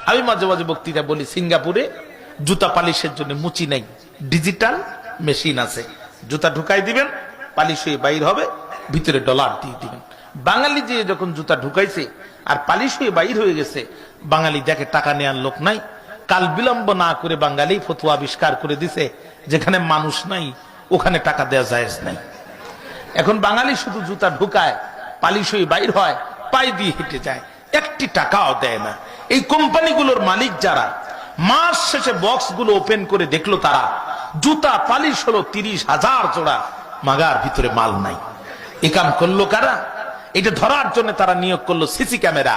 আমি মাঝে মাঝে বক্তৃতা বলি, সিঙ্গাপুরে জুতা পালিশের জন্য মুচি নাই, ডিজিটাল মেশিন আছে। জুতা ঢুকাই দিবেন, পালিশ হয়ে বাইর হবে, ভিতরে ডলার দিয়ে দিবেন। বাঙালি যে যখন জুতা ঢুকাইছে আর পালিশ হয়ে বাইর হয়ে গেছে, বাঙালি দেখে টাকা নেওয়ার লোক নাই, কাল বিলম্ব না করে বাঙালি ফতোয়া আবিষ্কার করে দিছে, যেখানে মানুষ নাই ওখানে টাকা দেওয়া জায়েজ নাই। এখন বাঙালি শুধু জুতা ঢুকায়, পালিশ হয়ে বাইর হয়, পায়ে দিয়ে হেঁটে যায়, একটি টাকাও দেয় না। এই কোম্পানিগুলোর মালিক যারা, মাস শেষে বক্স গুলো ওপেন করে দেখলো তারা জুতা পালিশ হলো 30,000 জোড়া, মাগার ভিতরে মাল নাই। এ কাম করলো কারা? এটা ধরার জন্য তারা নিয়োগ করলো সিসি ক্যামেরা।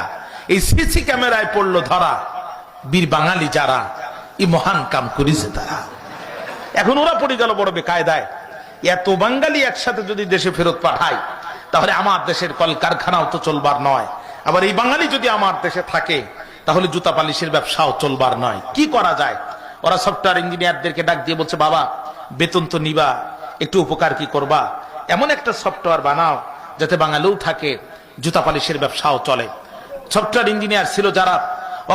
এই সিসি ক্যামেরায় পড়লো ধরা বীর বাঙালি যারা, এই মহান কাম করেছে তারা। এখন ওরা পড়ে গেল বড় বেকায়দায়। এত বাঙালি একসাথে যদি দেশে ফেরত পাঠায়, তাহলে আমার দেশের কলকারখানাও তো চলবার নয়। আবার এই বাঙালি যদি আমার দেশে থাকে, তাহলে জুতা পালিশের ব্যবসাও চলবার নয়। কি করা যায়? ওরা সফটওয়্যার ইঞ্জিনিয়ারদেরকে ডাক দিয়ে বলছে, বাবা বেতন তো নিবা, একটু উপকার কি করবা, এমন একটা সফটওয়্যার বানাও যাতে বাঙালিও থাকে, জুতা পালিশের ব্যবসাও চলে। সফটওয়্যার ইঞ্জিনিয়ার ছিল যারা,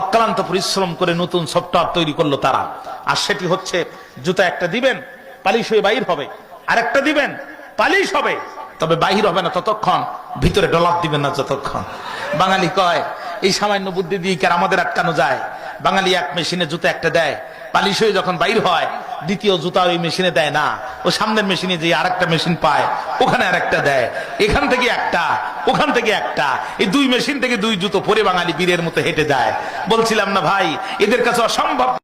অক্লান্ত পরিশ্রম করে নতুন সফটওয়্যার তৈরি করলো তারা। আর সেটি হচ্ছে, জুতা একটা দিবেন পালিশ হয়ে বাহির হবে, আরেকটা দিবেন পালিশ হবে, তবে বাহির হবে না ততক্ষণ, ভিতরে ডলার দিবেন না যতক্ষণ। বাঙালি কয়, এই সামান্য বুদ্ধি দিয়ে কি আমাদের আটকানো যায়? বাঙালি এক মেশিনে জুতা একটা দেয়, পালিশ হয়ে যখন বাইর হয়, দ্বিতীয় জুতা ওই মেশিনে দেয় না, ও সামনের মেশিনে যে আরেকটা মেশিন পায় ওখানে আরেকটা দেয়, এখান থেকে একটা ওখান থেকে একটা, এই দুই মেশিন থেকে দুই জুতো পরে বাঙালি বীরের মতো হেঁটে যায়। বলছিলাম না ভাই, এদের কাছে অসম্ভব।